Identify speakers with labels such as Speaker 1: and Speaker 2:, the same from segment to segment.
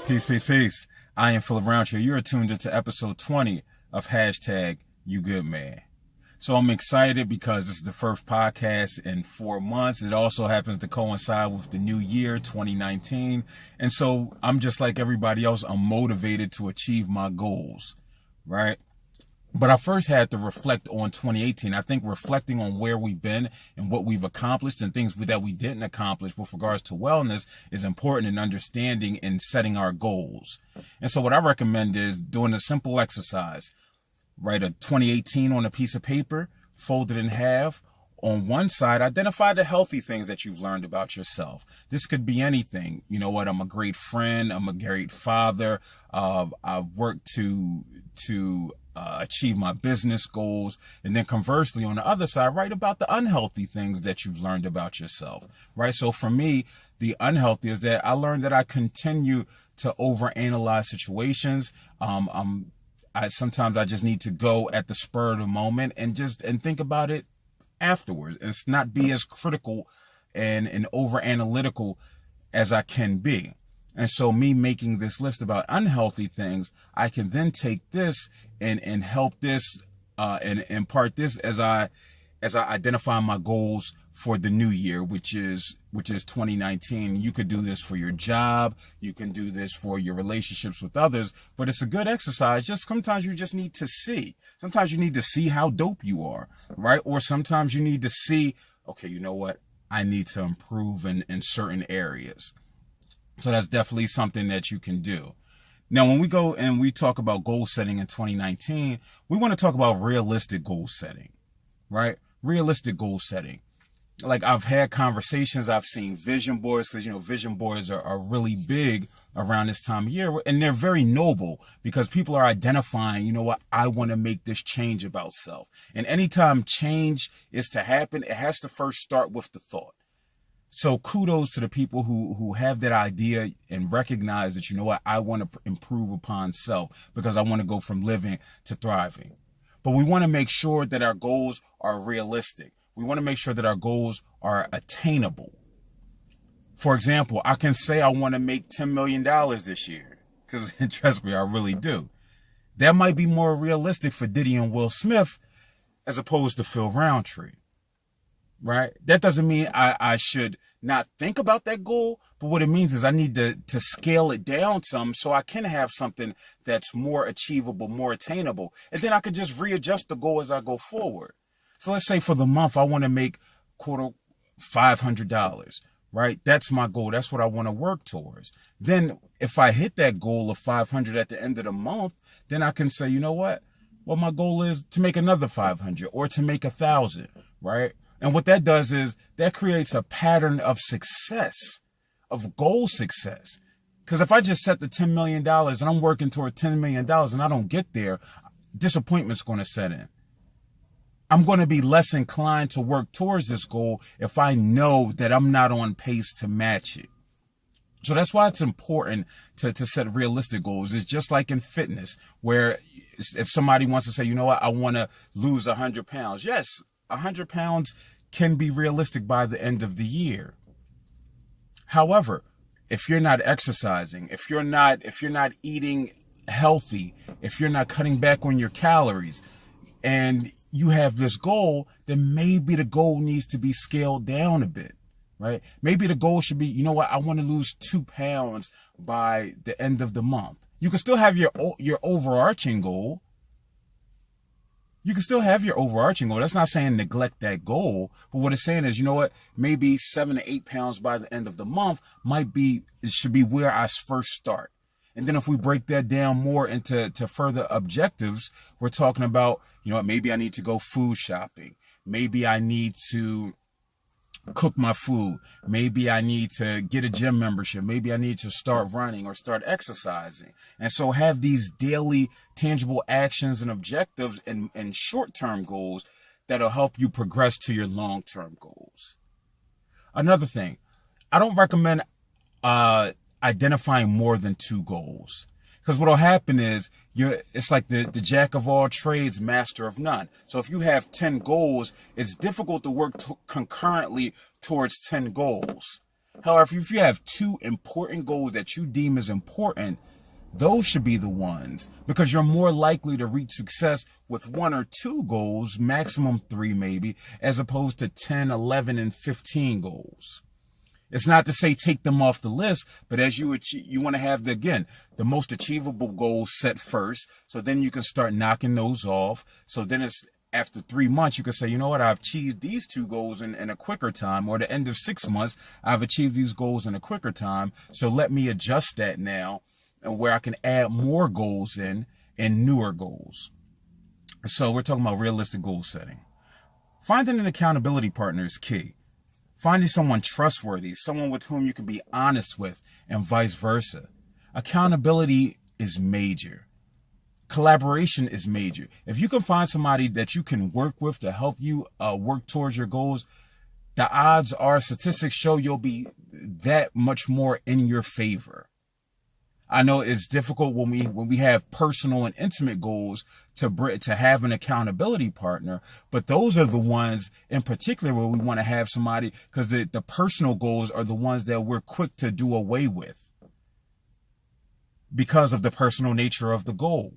Speaker 1: Peace, peace, peace. I am Philip Roundtree. You're tuned into episode 20 of hashtag You Good Man. So I'm excited because this is the first podcast in 4 months. It also happens to coincide with the new year, 2019. And so I'm just like everybody else. I'm motivated to achieve my goals, right? But I first had to reflect on 2018. I think reflecting on where we've been and what we've accomplished and things that we didn't accomplish with regards to wellness is important in understanding and setting our goals. And so what I recommend is doing a simple exercise. Write a 2018 on a piece of paper, fold it in half. On one side, identify the healthy things that you've learned about yourself. This could be anything. You know what? I'm a great friend. I'm a great father. I've worked to achieve my business goals. And then conversely, on the other side, write about the unhealthy things that you've learned about yourself, right? So for me, the unhealthy is that I learned that I continue to overanalyze situations. Sometimes I just need to go at the spur of the moment and think about it afterwards. It's not be as critical and over analytical as I can be. And so me making this list about unhealthy things, I can then take this and help this and impart this as I identify my goals for the new year, which is 2019. You could do this for your job. You can do this for your relationships with others, but it's a good exercise. Just sometimes you just need to see. Sometimes you need to see how dope you are, right? Or sometimes you need to see, okay, you know what? I need to improve in certain areas. So that's definitely something that you can do. Now, when we go and we talk about goal setting in 2019, we want to talk about realistic goal setting, right? Realistic goal setting. Like I've had conversations, I've seen vision boards because, vision boards are really big around this time of year, and they're very noble because people are identifying, I want to make this change about self. And anytime change is to happen, it has to first start with the thought. So kudos to the people who have that idea and recognize that, I want to improve upon self because I want to go from living to thriving. But we want to make sure that our goals are realistic. We want to make sure that our goals are attainable. For example, I can say I want to make $10 million this year because trust me, I really do. That might be more realistic for Diddy and Will Smith as opposed to Phil Roundtree. Right? That doesn't mean I should not think about that goal, but what it means is I need to scale it down some so I can have something that's more achievable, more attainable. And then I could just readjust the goal as I go forward. So let's say for the month, I want to make $500, right? That's my goal. That's what I want to work towards. Then if I hit that goal of 500 at the end of the month, then I can say, you know what? Well, my goal is to make another 500 or to make 1,000, right? And what that does is that creates a pattern of success, of goal success. Because if I just set the $10 million and I'm working toward $10 million and I don't get there, disappointment's going to set in. I'm going to be less inclined to work towards this goal if I know that I'm not on pace to match it. So that's why it's important to set realistic goals. It's just like in fitness, where if somebody wants to say, I want to lose 100 pounds. Yes, 100 pounds can be realistic by the end of the year. However, if you're not exercising, if you're not eating healthy, if you're not cutting back on your calories, and you have this goal, then maybe the goal needs to be scaled down a bit, right? Maybe the goal should be, I want to lose 2 pounds by the end of the month. You can still have your overarching goal. You can still have your overarching goal. That's not saying neglect that goal, but what it's saying is, maybe 7 to 8 pounds by the end of the month should be where I first start. And then if we break that down more into further objectives, we're talking about, maybe I need to go food shopping. Maybe I need to cook my food. Maybe I need to get a gym membership. Maybe I need to start running or start exercising. And so have these daily tangible actions and objectives and short-term goals that'll help you progress to your long-term goals. Another thing, I don't recommend identifying more than 2 goals. Because what'll happen is it's like the jack of all trades, master of none. So if you have 10 goals, it's difficult to work concurrently towards 10 goals. However, if you have two important goals that you deem as important, those should be the ones, because you're more likely to reach success with one or two goals, maximum 3 maybe, as opposed to 10, 11, and 15 goals. It's not to say take them off the list, but as you achieve, you want to have the most achievable goals set first. So then you can start knocking those off. So then it's after 3 months, you can say, you know what, I've achieved these 2 goals in a quicker time, or the end of 6 months, I've achieved these goals in a quicker time. So let me adjust that now, and where I can add more goals in and newer goals. So we're talking about realistic goal setting. Finding an accountability partner is key. Finding someone trustworthy, someone with whom you can be honest with, and vice versa. Accountability is major. Collaboration is major. If you can find somebody that you can work with to help you work towards your goals, the odds are, statistics show, you'll be that much more in your favor. I know it's difficult when we have personal and intimate goals to have an accountability partner, but those are the ones in particular where we want to have somebody, because the personal goals are the ones that we're quick to do away with because of the personal nature of the goal.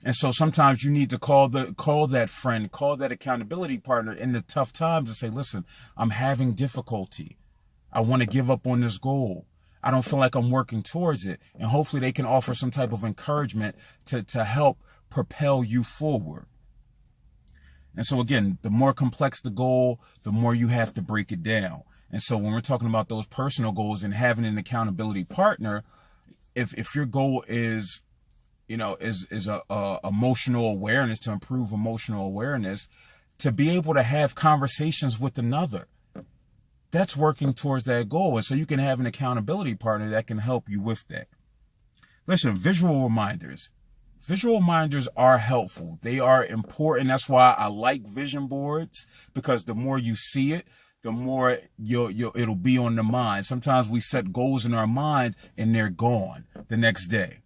Speaker 1: And so sometimes you need to call that friend, call that accountability partner in the tough times and say, listen, I'm having difficulty. I want to give up on this goal. I don't feel like I'm working towards it. And hopefully they can offer some type of encouragement to help propel you forward. And so again, the more complex the goal, the more you have to break it down. And so when we're talking about those personal goals and having an accountability partner, if your goal is, emotional awareness, to improve emotional awareness, to be able to have conversations with another, that's working towards that goal. And so you can have an accountability partner that can help you with that. Listen, visual reminders. Visual reminders are helpful. They are important. That's why I like vision boards, because the more you see it, the more it'll be on the mind. Sometimes we set goals in our minds and they're gone the next day.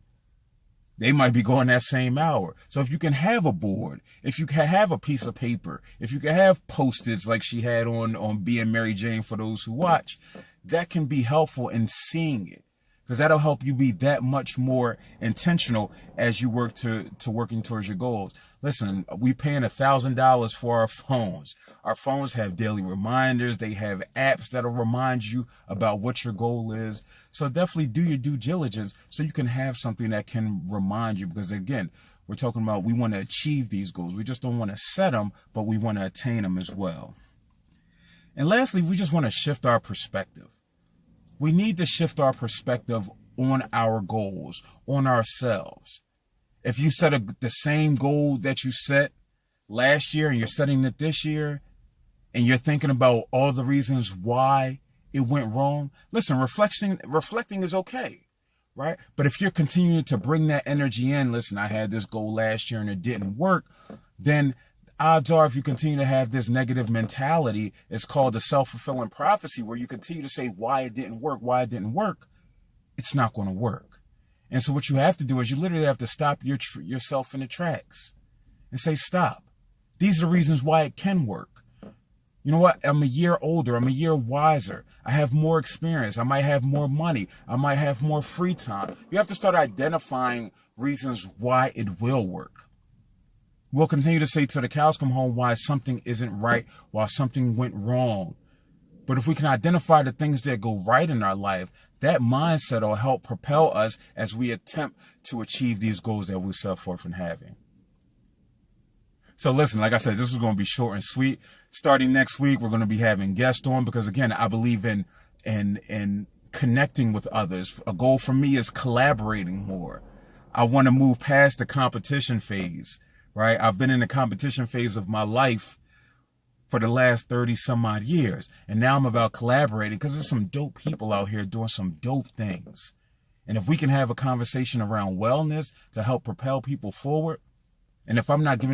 Speaker 1: They might be going that same hour. So if you can have a board, if you can have a piece of paper, if you can have Post-its like she had on Being Mary Jane for those who watch, that can be helpful in seeing it, because that'll help you be that much more intentional as you work to working towards your goals. Listen, we paying $1,000 for our phones. Our phones have daily reminders. They have apps that'll remind you about what your goal is. So definitely do your due diligence so you can have something that can remind you, because again, we're talking about, we want to achieve these goals. We just don't want to set them, but we want to attain them as well. And lastly, we just want to shift our perspective. We need to shift our perspective on our goals, on ourselves. If you set the same goal that you set last year and you're setting it this year, and you're thinking about all the reasons why it went wrong, listen, reflecting is okay, right? But if you're continuing to bring that energy in, listen, I had this goal last year and it didn't work, then odds are, if you continue to have this negative mentality, it's called the self-fulfilling prophecy, where you continue to say why it didn't work, it's not going to work. And so what you have to do is you literally have to stop yourself in the tracks and say, stop. These are the reasons why it can work. You know what? I'm a year older. I'm a year wiser. I have more experience. I might have more money. I might have more free time. You have to start identifying reasons why it will work. We'll continue to say till the cows come home why something isn't right, why something went wrong. But if we can identify the things that go right in our life, that mindset will help propel us as we attempt to achieve these goals that we set forth in having. So listen, like I said, this is going to be short and sweet. Starting next week, we're going to be having guests on, because again, I believe in connecting with others. A goal for me is collaborating more. I want to move past the competition phase, right? I've been in the competition phase of my life for the last 30 some odd years. And now I'm about collaborating, because there's some dope people out here doing some dope things. And if we can have a conversation around wellness to help propel people forward, and if I'm not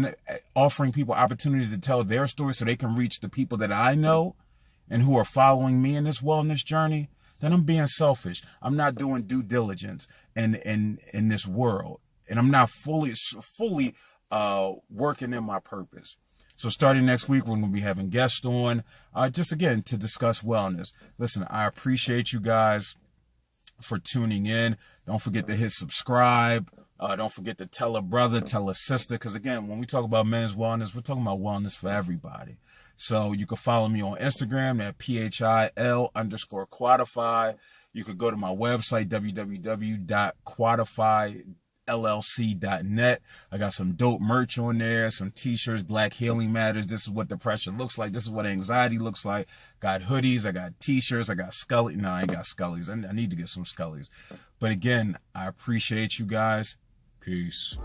Speaker 1: offering people opportunities to tell their story so they can reach the people that I know and who are following me in this wellness journey, then I'm being selfish. I'm not doing due diligence in this world. And I'm not fully working in my purpose. So starting next week, we're going to be having guests on, just again, to discuss wellness. Listen, I appreciate you guys for tuning in. Don't forget to hit subscribe. Don't forget to tell a brother, tell a sister. Because again, when we talk about men's wellness, we're talking about wellness for everybody. So you can follow me on Instagram at PHIL_quantify. You could go to my website, www.quantifyllc.net. I got some dope merch on there, some t-shirts, Black Healing Matters. This is what depression looks like. This is what anxiety looks like. Got hoodies. I got t-shirts. I got Scully. No, I ain't got Scullies. I need to get some Scullies. But again, I appreciate you guys. Peace.